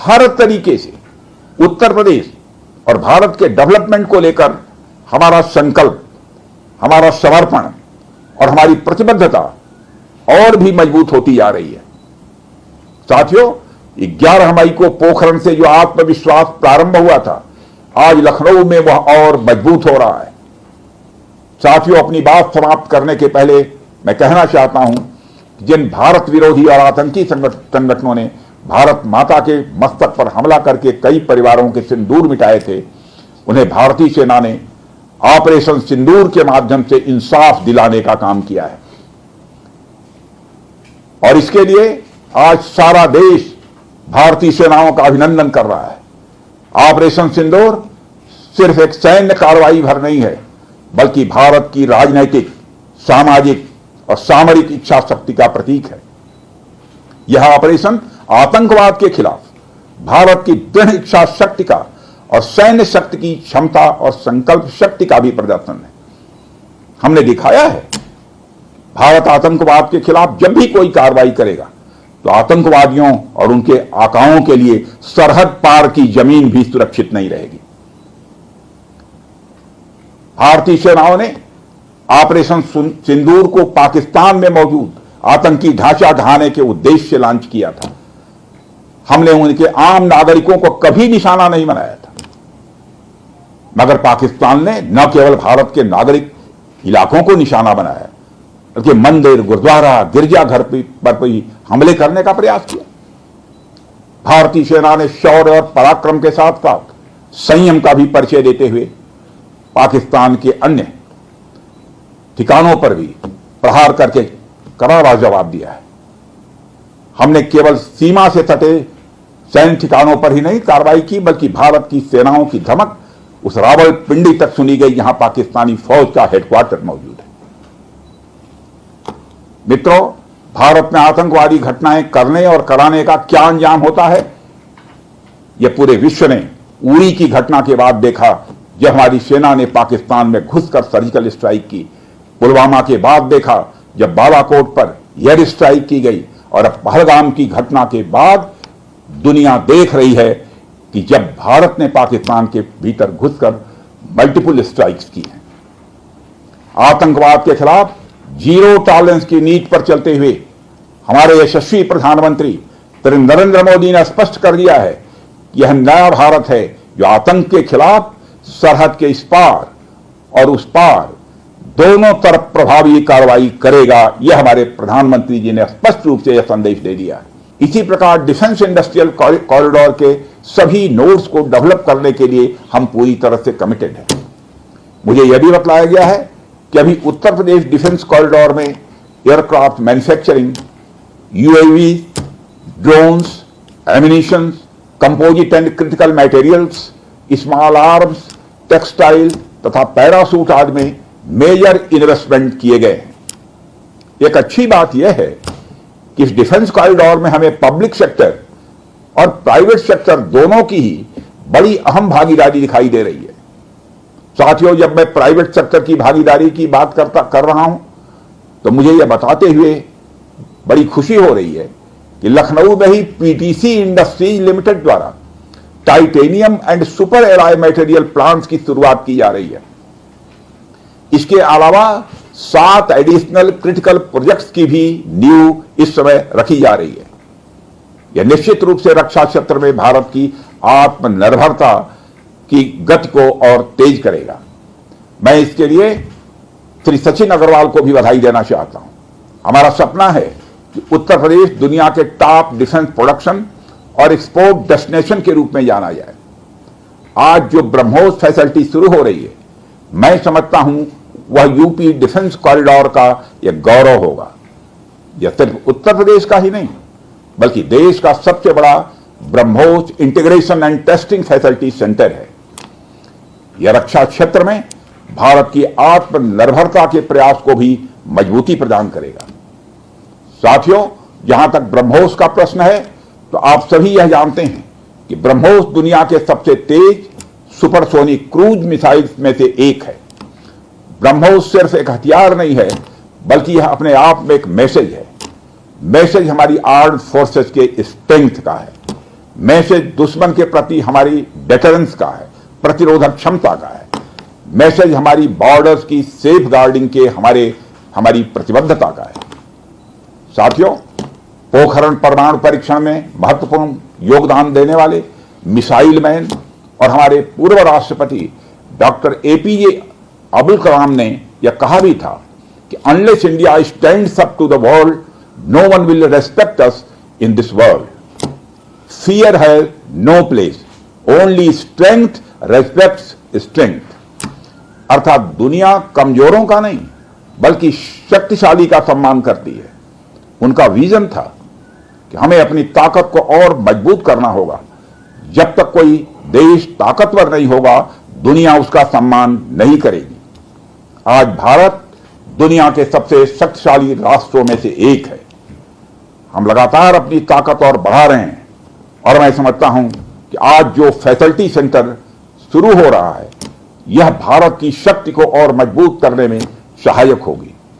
हर तरीके से उत्तर प्रदेश और भारत के डेवलपमेंट को लेकर हमारा संकल्प, हमारा समर्पण और हमारी प्रतिबद्धता और भी मजबूत होती जा रही है। साथियों, 11 मई को पोखरण से जो आत्मविश्वास प्रारंभ हुआ था, आज लखनऊ में वह और मजबूत हो रहा है। साथियों, अपनी बात समाप्त करने के पहले मैं कहना चाहता हूं कि जिन भारत विरोधी और आतंकी संगठनों ने भारत माता के मस्तक पर हमला करके कई परिवारों के सिंदूर मिटाए थे, उन्हें भारतीय सेना ने ऑपरेशन सिंदूर के माध्यम से इंसाफ दिलाने का काम किया है। और इसके लिए आज सारा देश भारतीय सेनाओं का अभिनंदन कर रहा है। ऑपरेशन सिंदूर सिर्फ एक सैन्य कार्रवाई भर नहीं है, बल्कि भारत की राजनैतिक, सामाजिक और सामरिक इच्छा शक्ति का प्रतीक है। यह ऑपरेशन आतंकवाद के खिलाफ भारत की दृढ़ इच्छा शक्ति का और सैन्य शक्ति की क्षमता और संकल्प शक्ति का भी प्रदर्शन है। हमने दिखाया है, भारत आतंकवाद के खिलाफ जब भी कोई कार्रवाई करेगा तो आतंकवादियों और उनके आकाओं के लिए सरहद पार की जमीन भी सुरक्षित नहीं रहेगी। भारतीय सेनाओं ने ऑपरेशन सिंदूर को पाकिस्तान में मौजूद आतंकी ढांचा ढहाने के उद्देश्य से लॉन्च किया था। हमने उनके आम नागरिकों को कभी निशाना नहीं बनाया था, मगर पाकिस्तान ने न केवल भारत के नागरिक इलाकों को निशाना बनाया, बल्कि मंदिर, गुरुद्वारा, गिरजाघर पर भी हमले करने का प्रयास किया। भारतीय सेना ने शौर्य और पराक्रम के साथ साथ संयम का भी परिचय देते हुए पाकिस्तान के अन्य ठिकानों पर भी प्रहार करके करारा जवाब दिया है। हमने केवल सीमा से सटे सैन्य ठिकानों पर ही नहीं कार्रवाई की, बल्कि भारत की सेनाओं की धमक उस रावलपिंडी तक सुनी गई जहां पाकिस्तानी फौज का हेडक्वार्टर मौजूद है। मित्रों, भारत में आतंकवादी घटनाएं करने और कराने का क्या अंजाम होता है, यह पूरे विश्व ने उरी की घटना के बाद देखा, जब हमारी सेना ने पाकिस्तान में घुसकर सर्जिकल स्ट्राइक की। पुलवामा के बाद देखा, जब बालाकोट पर एयर स्ट्राइक की गई। और अब पहलगाम की घटना के बाद दुनिया देख रही है कि जब भारत ने पाकिस्तान के भीतर घुसकर मल्टीपल स्ट्राइक्स की हैं। आतंकवाद के खिलाफ जीरो टॉलरेंस की नीति पर चलते हुए हमारे यशस्वी प्रधानमंत्री नरेंद्र मोदी ने स्पष्ट कर दिया है कि यह नया भारत है जो आतंक के खिलाफ सरहद के इस पार और उस पार दोनों तरफ प्रभावी कार्रवाई करेगा। यह हमारे प्रधानमंत्री जी ने स्पष्ट रूप से यह संदेश दे दिया है। इसी प्रकार डिफेंस इंडस्ट्रियल कॉरिडोर के सभी नोड्स को डेवलप करने के लिए हम पूरी तरह से कमिटेड हैं। मुझे यह भी बतलाया गया है कि अभी उत्तर प्रदेश डिफेंस कॉरिडोर में aircraft manufacturing, UAV, drones, ammunition, composite and critical materials, small arms, textile तथा पैरासूट आदि में मेजर इन्वेस्टमेंट किए गए हैं। एक अच्छी बात यह है कि इस डिफेंस कॉरिडोर में हमें पब्लिक सेक्टर और प्राइवेट सेक्टर दोनों की ही बड़ी अहम भागीदारी दिखाई दे रही है। साथियों, जब मैं प्राइवेट सेक्टर की भागीदारी की बात कर रहा हूं तो मुझे यह बताते हुए बड़ी खुशी हो रही है कि लखनऊ में ही पीटीसी इंडस्ट्रीज लिमिटेड द्वारा titanium and super alloy material plants की शुरुआत की जा रही है। इसके अलावा 7 एडिशनल क्रिटिकल प्रोजेक्ट्स की भी नींव इस समय रखी जा रही है। यह निश्चित रूप से रक्षा क्षेत्र में भारत की आत्मनिर्भरता की गति को और तेज करेगा। मैं इसके लिए श्री सचिन अग्रवाल को भी बधाई देना चाहता हूं। हमारा सपना है कि उत्तर प्रदेश दुनिया के टॉप डिफेंस प्रोडक्शन और एक्सपोर्ट डेस्टिनेशन के रूप में जाना जाए। आज जो ब्रह्मोस फैसिलिटी शुरू हो रही है, मैं समझता हूं वह यूपी डिफेंस कॉरिडोर का यह गौरव होगा। यह सिर्फ उत्तर प्रदेश का ही नहीं, बल्कि देश का सबसे बड़ा BrahMos integration and testing facility centre है। यह रक्षा क्षेत्र में भारत की आत्मनिर्भरता के प्रयास को भी मजबूती प्रदान करेगा। साथियों, जहां तक ब्रह्मोस का प्रश्न है, तो आप सभी यह जानते हैं कि ब्रह्मोस दुनिया के सबसे तेज सुपरसोनिक क्रूज मिसाइल्स में से एक है। ब्रह्मोस सिर्फ एक हथियार नहीं है, बल्कि यह अपने आप में एक मैसेज है। मैसेज हमारी आर्म्ड फोर्सेस के स्ट्रेंथ का है। मैसेज दुश्मन के प्रति हमारी डेटरेंस का है, प्रतिरोधक क्षमता का है। मैसेज हमारी बॉर्डर्स की सेफ गार्डिंग के हमारी प्रतिबद्धता का है। साथियों, पोखरण परमाणु परीक्षण में महत्वपूर्ण योगदान देने वाले मिसाइल मैन और हमारे पूर्व राष्ट्रपति डॉक्टर एपीजे अब्दुल कलाम ने यह कहा भी था कि unless India stands up to the world, no one will respect us in this world. Fear has no place, only strength respects strength. अर्थात दुनिया कमजोरों का नहीं बल्कि शक्तिशाली का सम्मान करती है। उनका विजन था कि हमें अपनी ताकत को और मजबूत करना होगा। जब तक कोई देश ताकतवर नहीं होगा, दुनिया उसका सम्मान नहीं करेगी। आज भारत दुनिया के सबसे शक्तिशाली राष्ट्रों में से एक है। हम लगातार अपनी ताकत और बढ़ा रहे हैं और मैं समझता हूं कि आज जो फैसिलिटी सेंटर शुरू हो रहा है, यह भारत की शक्ति को और मजबूत करने में सहायक होगी।